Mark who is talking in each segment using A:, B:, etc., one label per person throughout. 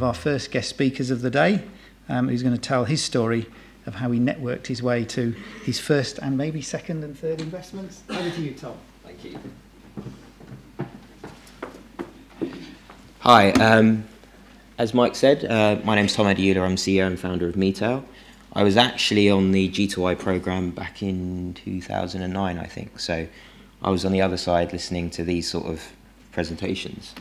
A: of our first guest speakers of the day, who's going to tell his story of how he networked his way to his first and maybe second and third investments. Over to you, Tom.
B: Thank you. Hi, as Mike said, my name's Tom Adeyoola. I'm CEO and founder of Metail. I was actually on the G2I program back in 2009, I think. So I was on the other side listening to these sort of presentations.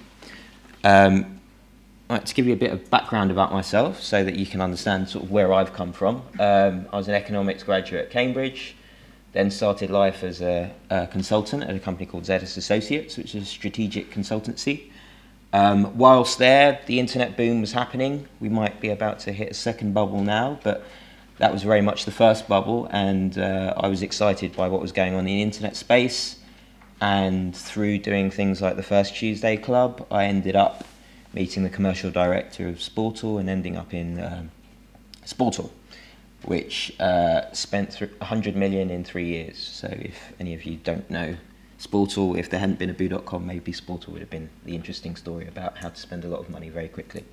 B: I'd like to give you a bit of background about myself so that you can understand sort of where I've come from. I was an economics graduate at Cambridge, then started life as a consultant at a company called ZS Associates, which is a strategic consultancy. Whilst there, the internet boom was happening. We might be about to hit a second bubble now, but that was very much the first bubble, and I was excited by what was going on in the internet space. And through doing things like the First Tuesday Club, I ended up meeting the commercial director of Sportal and ending up in Sportal, which spent 100 million in 3 years. So if any of you don't know Sportal, if there hadn't been a boo.com, maybe Sportal would have been the interesting story about how to spend a lot of money very quickly.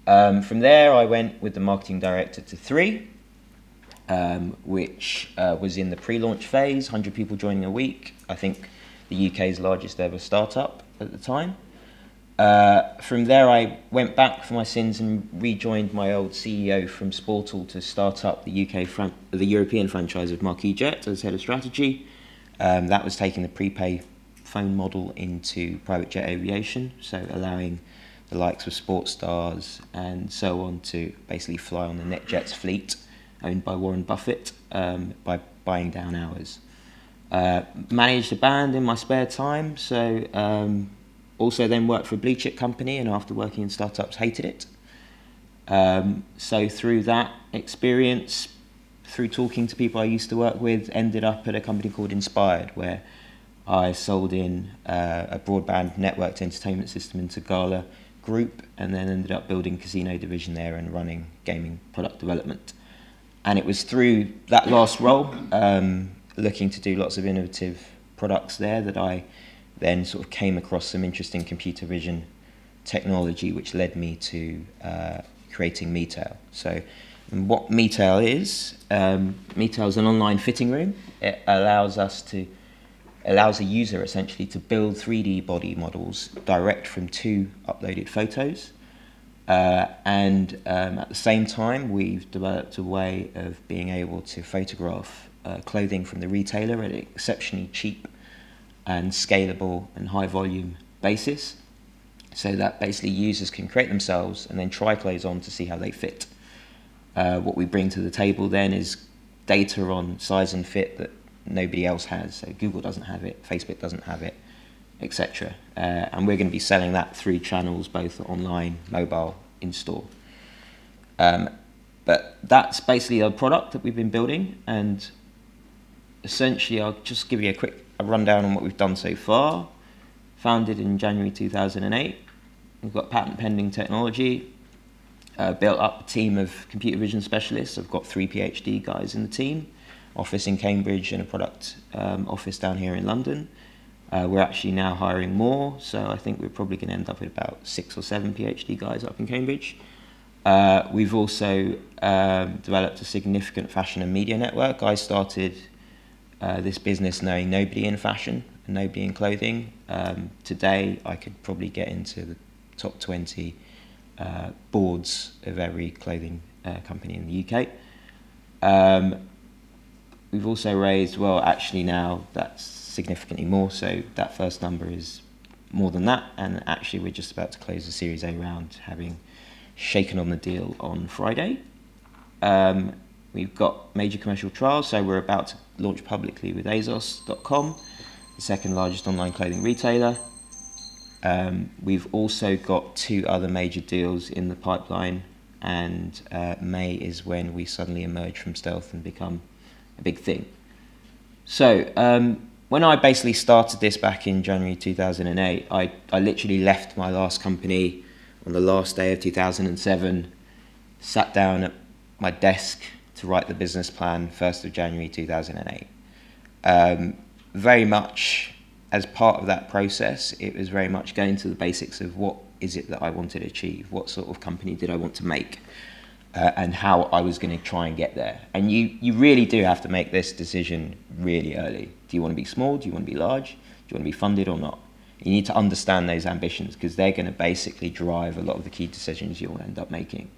B: From there, I went with the marketing director to 3, which was in the pre-launch phase, 100 people joining a week. I think the UK's largest ever startup at the time. From there, I went back for my sins and rejoined my old CEO from Sportal to start up the European franchise of Marquis Jet as head of strategy. That was taking the prepay phone model into private jet aviation, so allowing the likes of sports stars and so on to basically fly on the NetJets fleet owned by Warren Buffett by buying down hours. Managed a band in my spare time, so also then worked for a blue chip company, and after working in startups hated it. So through that experience, through talking to people I used to work with, ended up at a company called Inspired, where I sold in a broadband networked entertainment system into Gala Group, and then ended up building casino division there and running gaming product development. And it was through that last role, looking to do lots of innovative products there, that I then sort of came across some interesting computer vision technology, which led me to creating Metail. So what Metail is an online fitting room. It allows a user essentially to build 3D body models direct from 2 uploaded photos. And at the same time, we've developed a way of being able to photograph clothing from the retailer at an exceptionally cheap and scalable and high volume basis, so that basically users can create themselves and then try clothes on to see how they fit. What we bring to the table then is data on size and fit that nobody else has. So Google doesn't have it, Facebook doesn't have it, etc. And we're going to be selling that through channels both online, mobile, in-store. But that's basically a product that we've been building, and essentially I'll just give you a rundown on what we've done so far. Founded in January 2008. We've got patent pending technology. Built up a team of computer vision specialists. I've got 3 PhD guys in the team. Office in Cambridge and a product office down here in London. We're actually now hiring more, so I think we're probably going to end up with about 6 or 7 PhD guys up in Cambridge. We've also developed a significant fashion and media network. I started this business knowing nobody in fashion and nobody in clothing. Today, I could probably get into the top 20 boards of every clothing company in the UK. We've also raised, well, actually now that's significantly more, so that first number is more than that, and actually we're just about to close the Series A round, having shaken on the deal on Friday. We've got major commercial trials, so we're about to launch publicly with ASOS.com, the second largest online clothing retailer. We've also got 2 other major deals in the pipeline, and May is when we suddenly emerge from stealth and become a big thing. So when I basically started this back in January 2008, I literally left my last company on the last day of 2007, sat down at my desk to write the business plan 1st of January 2008. Very much as part of that process, it was very much going to the basics of what is it that I wanted to achieve? What sort of company did I want to make? And how I was going to try and get there. And you really do have to make this decision really early. Do you want to be small? Do you want to be large? Do you want to be funded or not? You need to understand those ambitions, because they're going to basically drive a lot of the key decisions you'll end up making.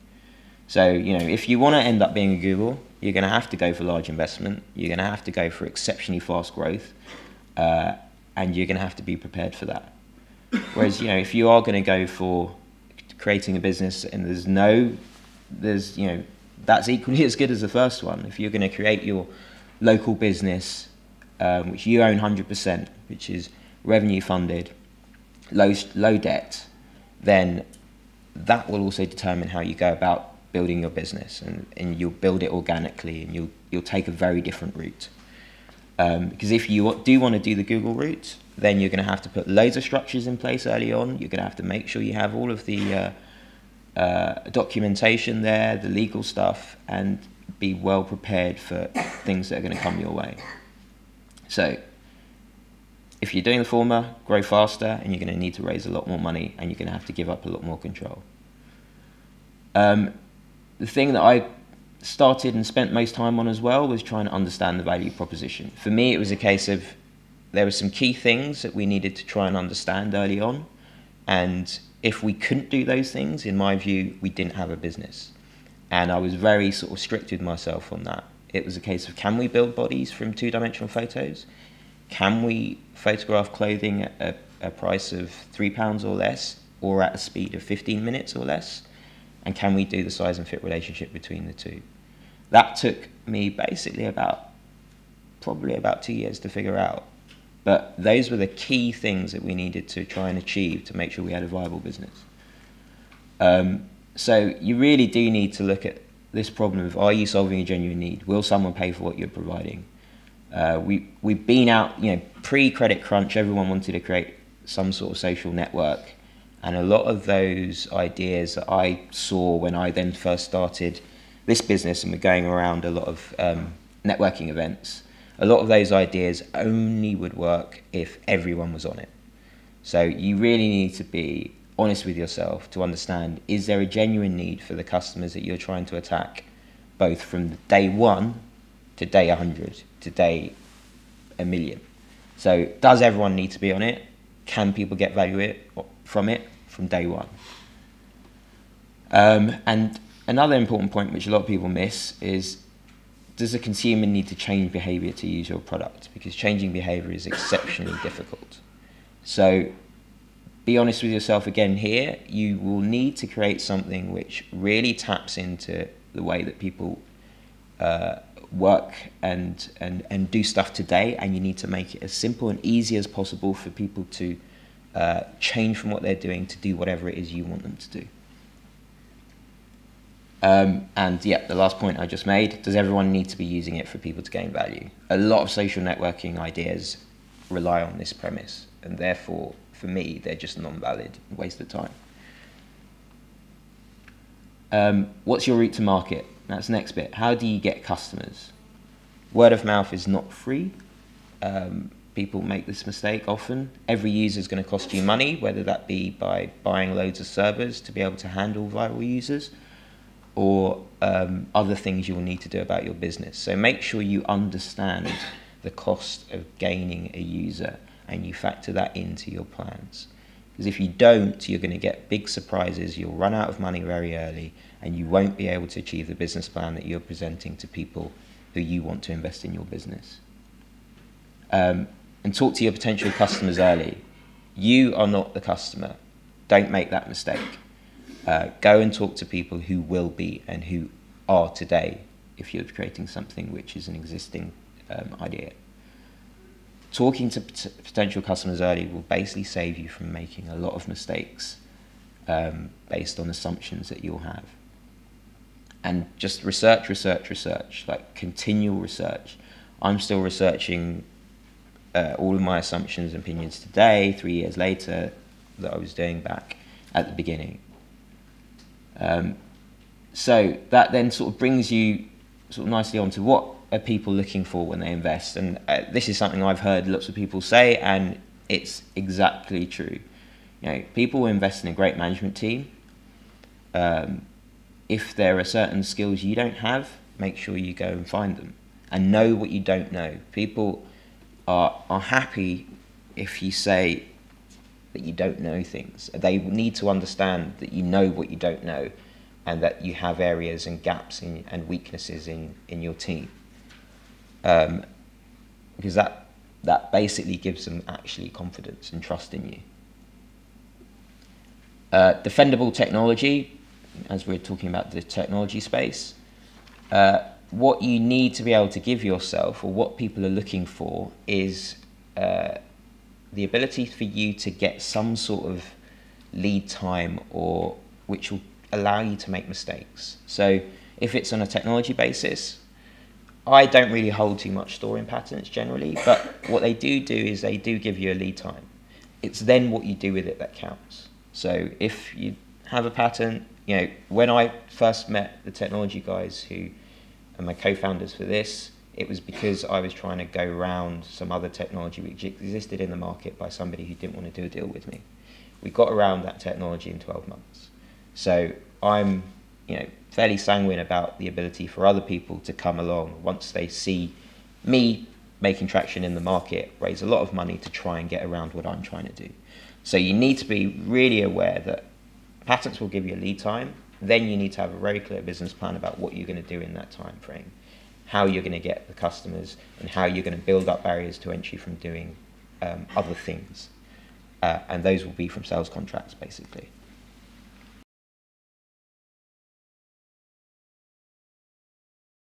B: So, you know, if you want to end up being a Google, you're going to have to go for large investment. You're going to have to go for exceptionally fast growth. And you're going to have to be prepared for that. Whereas, you know, if you are going to go for creating a business and you know, that's equally as good as the first one. If you're going to create your local business, which you own 100%, which is revenue funded, low debt, then that will also determine how you go about building your business, and you'll build it organically, and you'll take a very different route. Because if you do want to do the Google route, then you're going to have to put loads of structures in place early on. You're going to have to make sure you have all of the documentation there, the legal stuff, and be well prepared for things that are going to come your way. So if you're doing the former, grow faster, and you're going to need to raise a lot more money, and you're going to have to give up a lot more control. The thing that I started and spent most time on as well was trying to understand the value proposition. For me, it was a case of there were some key things that we needed to try and understand early on, and if we couldn't do those things, in my view, we didn't have a business. And I was very sort of strict with myself on that. It was a case of, can we build bodies from two-dimensional photos? Can we photograph clothing at a price of £3 or less, or at a speed of 15 minutes or less? And can we do the size and fit relationship between the two? That took me basically probably about 2 years to figure out. But those were the key things that we needed to try and achieve to make sure we had a viable business. So you really do need to look at this problem of, are you solving a genuine need? Will someone pay for what you're providing? We've been out, you know, pre-credit crunch, everyone wanted to create some sort of social network. And a lot of those ideas that I saw when I then first started this business and were going around a lot of networking events, a lot of those ideas only would work if everyone was on it. So you really need to be honest with yourself to understand, is there a genuine need for the customers that you're trying to attack, both from day 1 to day 100 to day 1,000,000? So does everyone need to be on it? Can people get value from it from day 1? And another important point which a lot of people miss is, does the consumer need to change behavior to use your product? Because changing behavior is exceptionally difficult. So be honest with yourself again here. You will need to create something which really taps into the way that people work and do stuff today, and you need to make it as simple and easy as possible for people to change from what they're doing to do whatever it is you want them to do. And yeah, the last point I just made, does everyone need to be using it for people to gain value? A lot of social networking ideas rely on this premise, and therefore, for me, they're just non-valid, waste of time. What's your route to market? That's the next bit. How do you get customers? Word of mouth is not free. People make this mistake often. Every user is going to cost you money, whether that be by buying loads of servers to be able to handle viral users, or other things you will need to do about your business. So make sure you understand the cost of gaining a user and you factor that into your plans. Because if you don't, you're going to get big surprises, you'll run out of money very early, and you won't be able to achieve the business plan that you're presenting to people who you want to invest in your business. And talk to your potential customers early. You are not the customer. Don't make that mistake. Go and talk to people who will be and who are today if you're creating something which is an existing idea. Talking to potential customers early will basically save you from making a lot of mistakes based on assumptions that you'll have. And just research, like continual research. I'm still researching all of my assumptions and opinions today, 3 years later, that I was doing back at the beginning. So that then sort of brings you sort of nicely on to what are people looking for when they invest. And this is something I've heard lots of people say, and it's exactly true. People invest in a great management team. If there are certain skills you don't have, make sure you go and find them and know what you don't know. People are happy if you say that you don't know things. They need to understand that you know what you don't know and that you have areas and gaps and weaknesses in your team. Because that basically gives them actually confidence and trust in you. Defendable technology, as we're talking about the technology space, what you need to be able to give yourself, or what people are looking for, is the ability for you to get some sort of lead time, or which will allow you to make mistakes. So if it's on a technology basis, I don't really hold too much store in patents generally, but what they do is they do give you a lead time. It's then what you do with it that counts. So if you have a patent, when I first met the technology guys who are my co-founders for this, it was because I was trying to go around some other technology which existed in the market by somebody who didn't want to do a deal with me. We got around that technology in 12 months. So I'm fairly sanguine about the ability for other people to come along once they see me making traction in the market, raise a lot of money to try and get around what I'm trying to do. So you need to be really aware that patents will give you a lead time. Then you need to have a very clear business plan about what you're going to do in that time frame, how you're going to get the customers, and how you're going to build up barriers to entry from doing other things. And those will be from sales contracts, basically.